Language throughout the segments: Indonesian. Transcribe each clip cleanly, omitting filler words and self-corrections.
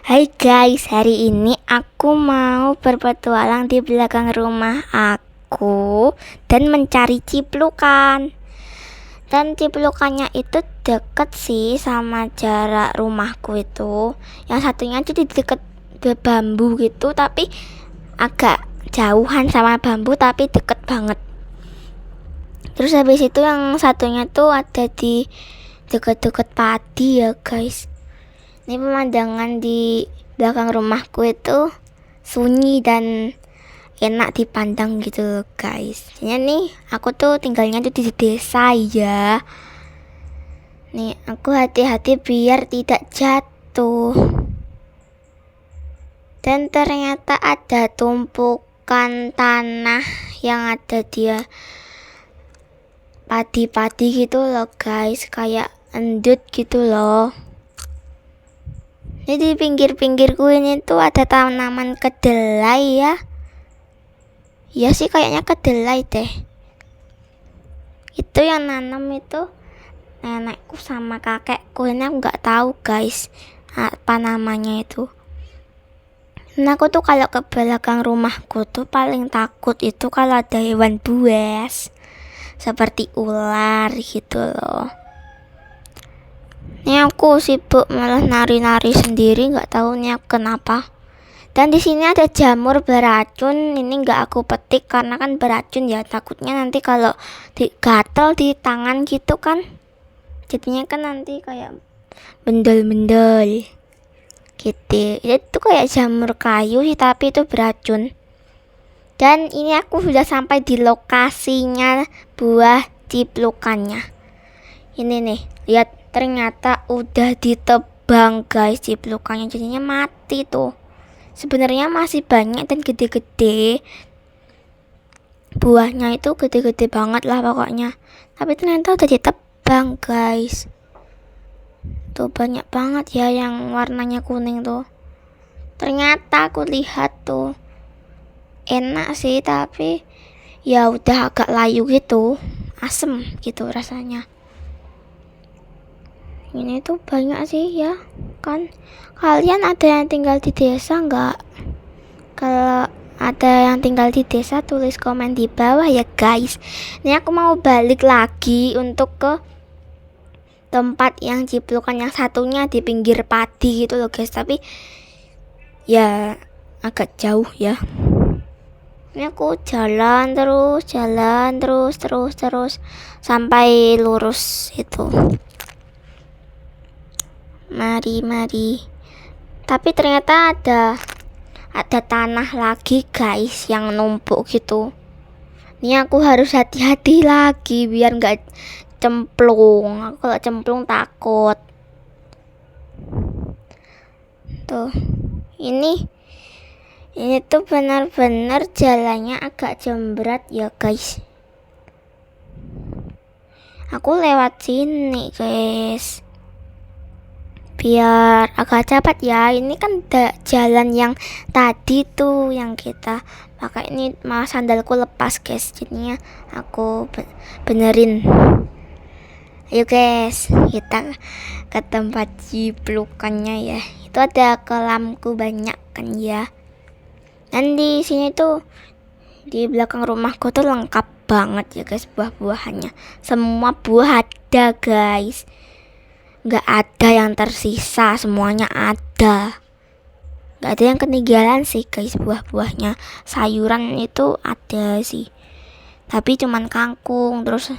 Hai guys, hari ini aku mau berpetualang di belakang rumah aku dan mencari ciplukan. Dan ciplukannya itu deket sih sama jarak rumahku itu. Yang satunya tuh di deket bambu gitu, tapi agak jauhan sama bambu tapi deket banget. Terus habis itu yang satunya tuh ada di deket-deket padi ya guys. Ini pemandangan di belakang rumahku itu sunyi dan enak dipandang gitu loh guys. Jadi nih aku tuh tinggalnya tuh di desa ya. Nih aku hati-hati biar tidak jatuh. Dan ternyata ada tumpukan tanah yang ada dia padi-padi gitu loh guys, kayak endut gitu loh. Jadi di pinggir-pinggirku ini tuh ada tanaman kedelai ya. Ya sih kayaknya kedelai deh. Itu yang nanam itu nenekku sama kakekku. Ini aku nggak tahu guys apa namanya itu. Nah aku tuh kalau ke belakang rumahku tuh paling takut itu kalau ada hewan buas seperti ular gitu loh. Ini aku sibuk malah nari-nari sendiri, nggak tahu nih aku kenapa. Dan di sini ada jamur beracun, ini nggak aku petik karena kan beracun ya. Takutnya nanti kalau gatel di tangan gitu kan, jadinya kan nanti kayak bendol-bendol gitu. Itu kayak jamur kayu sih tapi itu beracun. Dan ini aku sudah sampai di lokasinya buah ciplukannya. Ini nih, lihat. Ternyata udah ditebang guys ciplukannya, jadinya mati tuh. Sebenarnya masih banyak dan gede-gede. Buahnya itu gede-gede banget lah pokoknya. Tapi ternyata udah ditebang guys. Tuh banyak banget ya yang warnanya kuning tuh. Ternyata aku lihat tuh enak sih, tapi ya udah agak layu gitu, asem gitu rasanya. Ini tuh banyak sih ya kan. Kalian ada yang tinggal di desa nggak? Kalau ada yang tinggal di desa tulis komen di bawah ya guys. Ini aku mau balik lagi untuk ke tempat yang ciplukan yang satunya di pinggir padi gitu loh guys. Tapi ya agak jauh ya. Ini aku jalan terus sampai lurus itu. Mari. Tapi ternyata ada tanah lagi guys yang numpuk gitu. Ini aku harus hati-hati lagi biar nggak cemplung. Aku kalau cemplung takut. Tuh, ini tuh benar-benar jalannya agak jembrat ya guys. Aku lewat sini guys. Biar agak cepat ya. Ini kan jalan yang tadi tuh yang kita pakai, ini malah sandalku lepas guys, jadinya aku benerin. Ayo guys, kita ke tempat ciplukannya ya. Itu ada kolamku banyak kan ya. Dan di sini tuh di belakang rumahku tuh lengkap banget ya guys buah-buahannya. Semua buah ada guys. Gak ada yang tersisa, semuanya ada. Gak ada yang ketinggalan sih guys buah-buahnya. Sayuran itu ada sih, tapi cuman kangkung, terus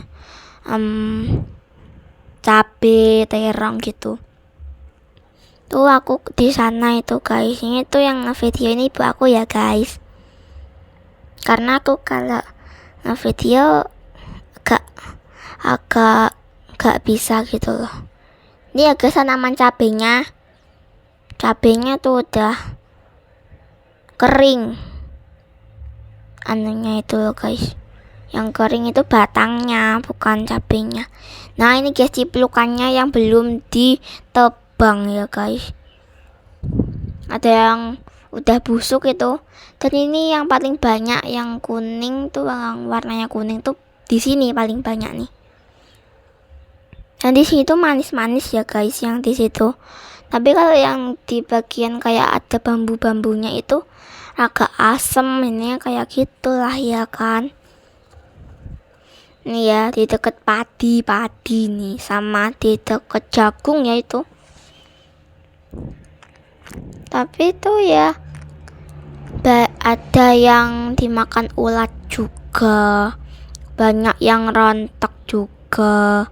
cabe, terong gitu. Tuh aku di sana itu guys. Ini tuh yang video ini ibu aku ya guys. Karena aku kalau video agak gak bisa gitu loh. Ini ya guys tanaman cabenya. Cabenya tuh udah kering. Anunya itu loh guys. Yang kering itu batangnya, bukan cabenya. Nah ini guys ciplukannya yang belum ditebang ya guys. Ada yang udah busuk itu. Dan ini yang paling banyak yang kuning tuh, yang warnanya kuning tuh di sini paling banyak nih. Dan di sini tuh manis-manis ya guys yang di situ. Tapi kalau yang di bagian kayak ada bambu-bambunya itu agak asem, ini kayak gitulah ya kan. Nih ya, di deket padi nih, sama di deket jagung ya itu. Tapi itu ya ada yang dimakan ulat juga, banyak yang rontok juga.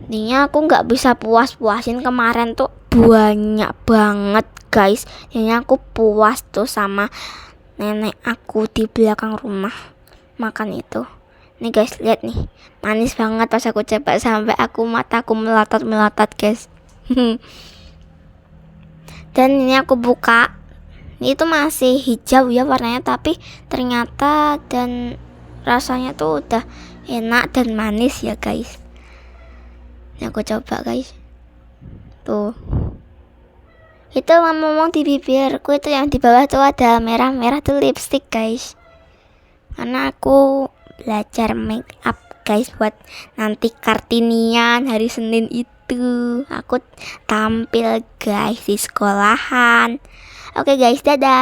Intinya aku nggak bisa puasin kemarin tuh, banyak banget guys. Intinya aku puas tuh sama nenek aku di belakang rumah makan itu. Nih guys, lihat nih, manis banget pas aku coba sampai mataku melotot guys. Dan ini aku buka, ini tuh masih hijau ya warnanya, tapi ternyata dan rasanya tuh udah enak dan manis ya guys. Ini aku coba guys, tuh itu ngomong di bibirku itu yang di bawah tuh ada merah-merah tuh lipstick guys, karena aku belajar make up guys buat nanti Kartinian hari Senin itu aku tampil guys di sekolahan. Oke guys, dadah.